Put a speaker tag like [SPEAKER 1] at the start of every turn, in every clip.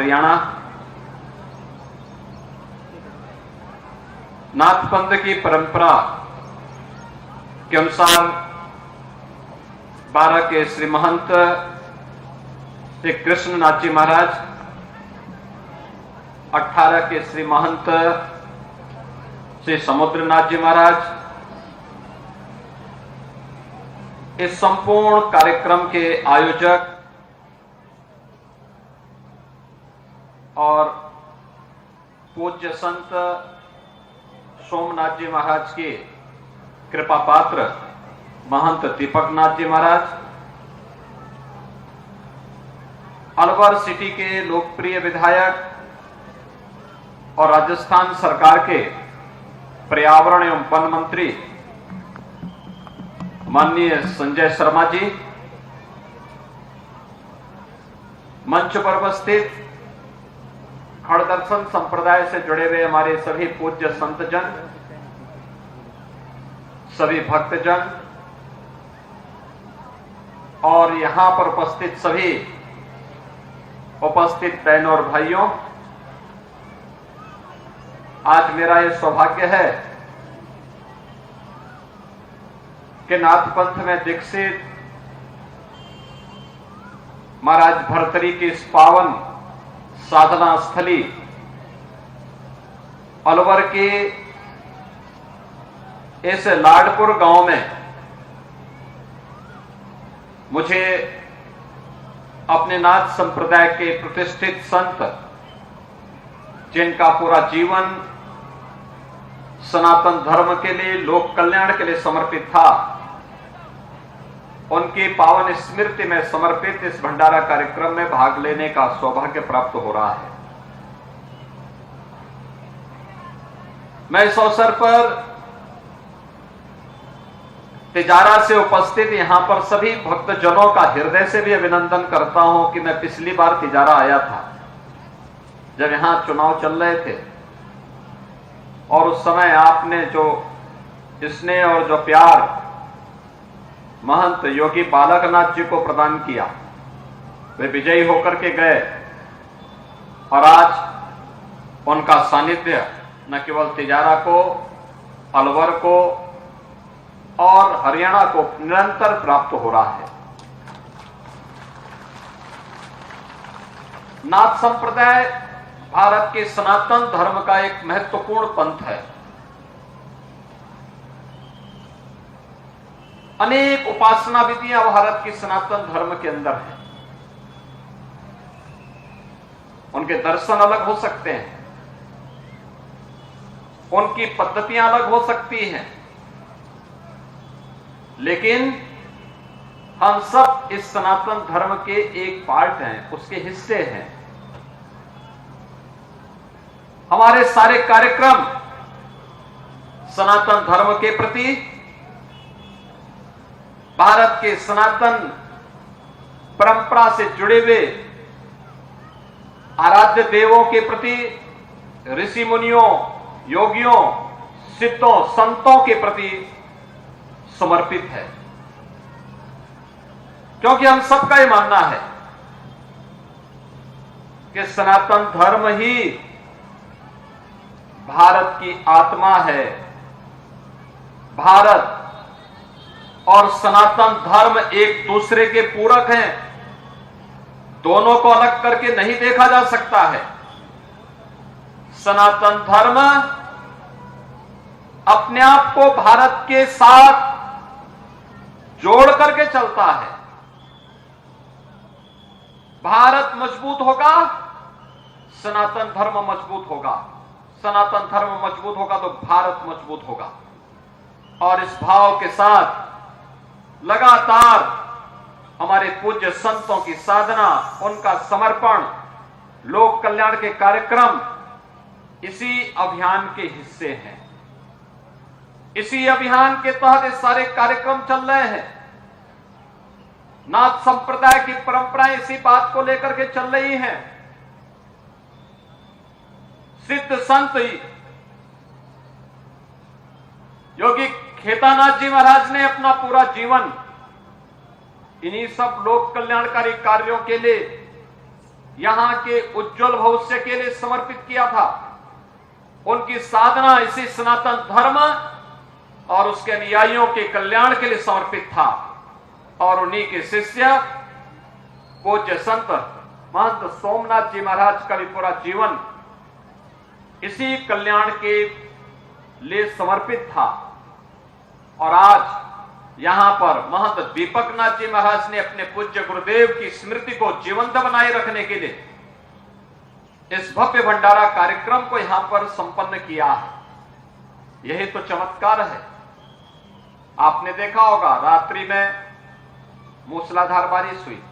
[SPEAKER 1] हरियाणा नाथपंथ की परंपरा के अनुसार 12 के श्री महंत श्री कृष्णनाथ जी महाराज, 18 के श्री महंत श्री समुद्रनाथ जी महाराज इस संपूर्ण कार्यक्रम के आयोजक और पूज्य संत सोमनाथ जी महाराज के कृपा पात्र महंत दीपकनाथ जी महाराज, अलवर सिटी के लोकप्रिय विधायक और राजस्थान सरकार के पर्यावरण एवं वन मंत्री माननीय संजय शर्मा जी, मंच पर उपस्थित खड़दर्शन संप्रदाय से जुड़े हुए हमारे सभी पूज्य संतजन, सभी भक्तजन और यहां पर उपस्थित सभी उपस्थित बहनों और भाइयों, आज मेरा यह सौभाग्य है कि नाथपंथ में दीक्षित महाराज भरतरी की इस पावन साधना स्थली अलवर के इस लाडपुर गांव में मुझे अपने नाथ संप्रदाय के प्रतिष्ठित संत, जिनका पूरा जीवन सनातन धर्म के लिए, लोक कल्याण के लिए समर्पित था, उनकी पावन स्मृति में समर्पित इस भंडारा कार्यक्रम में भाग लेने का सौभाग्य प्राप्त हो रहा है। मैं इस अवसर पर तिजारा से उपस्थित यहां पर सभी भक्तजनों का हृदय से भी अभिनंदन करता हूं कि मैं पिछली बार तिजारा आया था जब यहां चुनाव चल रहे थे, और उस समय आपने जो स्नेह और जो प्यार महंत योगी बालकनाथ जी को प्रदान किया, वे विजयी होकर के गए और आज उनका सानिध्य न केवल तिजारा को, अलवर को और हरियाणा को निरंतर प्राप्त हो रहा है। नाथ संप्रदाय भारत के सनातन धर्म का एक महत्वपूर्ण पंथ है। अनेक उपासना विधियां भारत की सनातन धर्म के अंदर हैं। उनके दर्शन अलग हो सकते हैं, उनकी पद्धतियां अलग हो सकती हैं, लेकिन हम सब इस सनातन धर्म के एक पार्ट हैं, उसके हिस्से हैं। हमारे सारे कार्यक्रम सनातन धर्म के प्रति, भारत के सनातन परंपरा से जुड़े हुए आराध्य देवों के प्रति, ऋषि मुनियों, योगियों, सिद्धों, संतों के प्रति समर्पित है, क्योंकि हम सबका यह मानना है कि सनातन धर्म ही भारत की आत्मा है। भारत और सनातन धर्म एक दूसरे के पूरक हैं, दोनों को अलग करके नहीं देखा जा सकता है। सनातन धर्म अपने आप को भारत के साथ जोड़ करके चलता है। भारत मजबूत होगा, सनातन धर्म मजबूत होगा, सनातन धर्म मजबूत होगा तो भारत मजबूत होगा। और इस भाव के साथ लगातार हमारे पूज्य संतों की साधना, उनका समर्पण, लोक कल्याण के कार्यक्रम इसी अभियान के हिस्से हैं। इसी अभियान के तहत ये सारे कार्यक्रम चल रहे हैं। नाथ संप्रदाय की परंपराएं इसी बात को लेकर के चल रही हैं। सिद्ध संत योगी खेतानाथ जी महाराज ने अपना पूरा जीवन इन्हीं सब लोक कल्याणकारी कार्यों के लिए यहां के उज्जवल भविष्य के लिए समर्पित किया था। उनकी साधना इसी सनातन धर्म और उसके अनुयायियों के कल्याण के लिए समर्पित था। और उन्हीं के शिष्य पूज्य संत महंत सोमनाथ जी महाराज का भी पूरा जीवन इसी कल्याण के लिए समर्पित था। और आज यहां पर महंत दीपकनाथ जी महाराज ने अपने पूज्य गुरुदेव की स्मृति को जीवंत बनाए रखने के लिए इस भव्य भंडारा कार्यक्रम को यहां पर संपन्न किया है। यही तो चमत्कार है। आपने देखा होगा रात्रि में मूसलाधार बारिश हुई,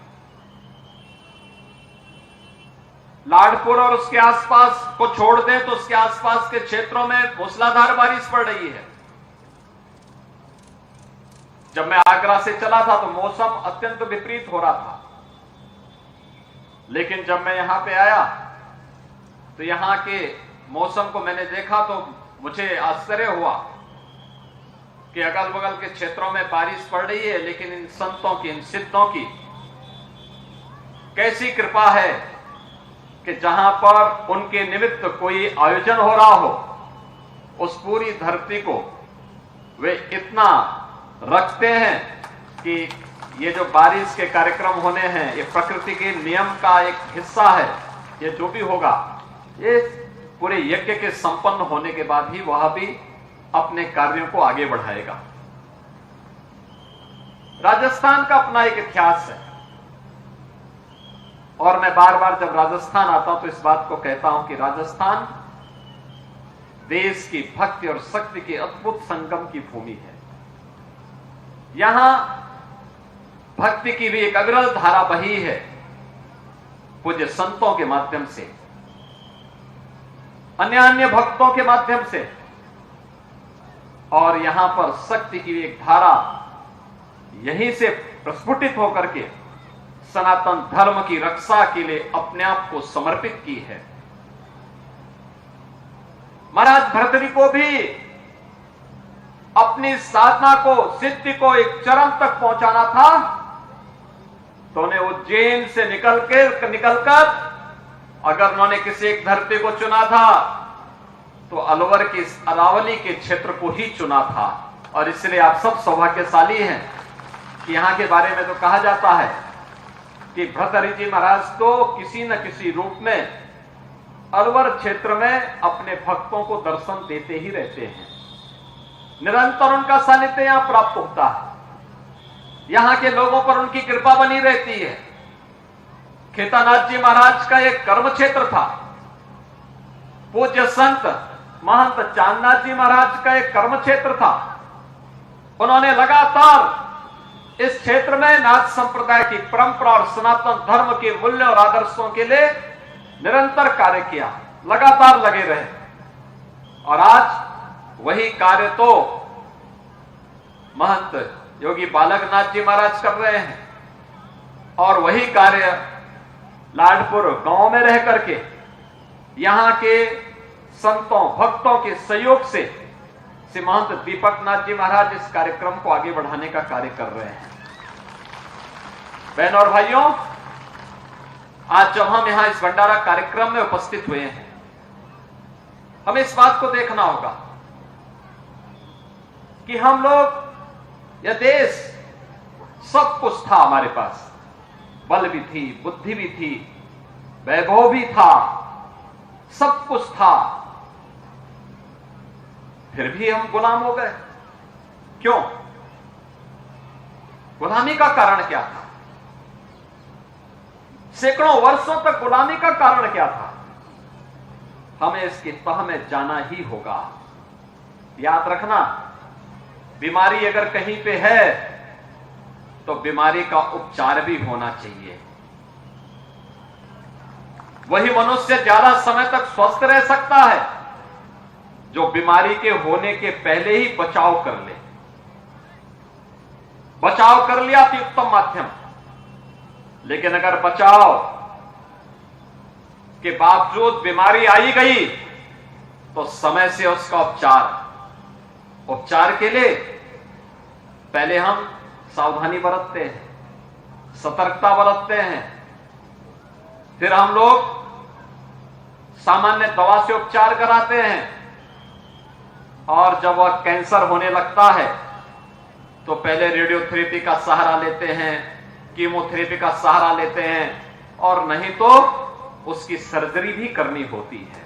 [SPEAKER 1] लाडपुर और उसके आसपास को छोड़ दें तो उसके आसपास के क्षेत्रों में मूसलाधार बारिश पड़ रही है। जब मैं आगरा से चला था तो मौसम अत्यंत विपरीत हो रहा था, लेकिन जब मैं यहां पे आया तो यहां के मौसम को मैंने देखा तो मुझे आश्चर्य हुआ कि अगल बगल के क्षेत्रों में बारिश पड़ रही है, लेकिन इन संतों की, इन सिद्धों की कैसी कृपा है कि जहां पर उनके निमित्त कोई आयोजन हो रहा हो, उस पूरी धरती को वे इतना रखते हैं कि ये जो बारिश के कार्यक्रम होने हैं ये प्रकृति के नियम का एक हिस्सा है। ये जो भी होगा ये पूरे यज्ञ के संपन्न होने के बाद ही वह भी अपने कार्यों को आगे बढ़ाएगा। राजस्थान का अपना एक इतिहास है और मैं बार बार जब राजस्थान आता हूं तो इस बात को कहता हूं कि राजस्थान देश की भक्ति और शक्ति के अद्भुत संगम की भूमि है। यहां भक्ति की भी एक अविरल धारा बही है पूज्य संतों के माध्यम से, अन्य भक्तों के माध्यम से, और यहां पर शक्ति की एक धारा यहीं से प्रस्फुटित होकर के सनातन धर्म की रक्षा के लिए अपने आप को समर्पित की है। महाराज भर्तृहरि को भी अपनी साधना को, सिद्धि को एक चरम तक पहुंचाना था तो उन्हें उज्जैन से निकलकर अगर उन्होंने किसी एक धरती को चुना था तो अलवर की अरावली के क्षेत्र को ही चुना था। और इसलिए आप सब सौभाग्यशाली हैं कि यहां के बारे में तो कहा जाता है कि भर्तृहरि जी महाराज तो किसी न किसी रूप में अलवर क्षेत्र में अपने भक्तों को दर्शन देते ही रहते हैं। निरंतर उनका सानिध्य यहां प्राप्त होता है, यहां के लोगों पर उनकी कृपा बनी रहती है। खेतानाथ जी महाराज का एक कर्म क्षेत्र था, पूज्य संत महंत चांदनाथ जी महाराज का एक कर्म क्षेत्र था। उन्होंने लगातार इस क्षेत्र में नाथ संप्रदाय की परंपरा और सनातन धर्म के मूल्य और आदर्शों के लिए निरंतर कार्य किया, लगातार लगे रहे। और आज वही कार्य तो महंत योगी बालकनाथ जी महाराज कर रहे हैं और वही कार्य लाडपुर गांव में रह करके यहां के संतों भक्तों के सहयोग से श्री महंत दीपकनाथ जी महाराज इस कार्यक्रम को आगे बढ़ाने का कार्य कर रहे हैं। बहनों और भाइयों, आज जब हम यहां इस भंडारा कार्यक्रम में उपस्थित हुए हैं, हमें इस बात को देखना होगा कि हम लोग, यह देश, सब कुछ था हमारे पास, बल भी थी, बुद्धि भी थी, वैभव भी था, सब कुछ था, फिर भी हम गुलाम हो गए। क्यों? गुलामी का कारण क्या था? सैकड़ों वर्षों तक गुलामी का कारण क्या था? हमें इसकी तह में जाना ही होगा। याद रखना, बीमारी अगर कहीं पे है तो बीमारी का उपचार भी होना चाहिए। वही मनुष्य ज्यादा समय तक स्वस्थ रह सकता है जो बीमारी के होने के पहले ही बचाव कर ले। बचाव कर लिया तो उत्तम माध्यम, लेकिन अगर बचाव के बावजूद बीमारी आई गई तो समय से उसका उपचार के लिए पहले हम सावधानी बरतते हैं, सतर्कता बरतते हैं, फिर हम लोग सामान्य दवा से उपचार कराते हैं, और जब वह कैंसर होने लगता है तो पहले रेडियोथेरेपी का सहारा लेते हैं, कीमोथेरेपी का सहारा लेते हैं, और नहीं तो उसकी सर्जरी भी करनी होती है।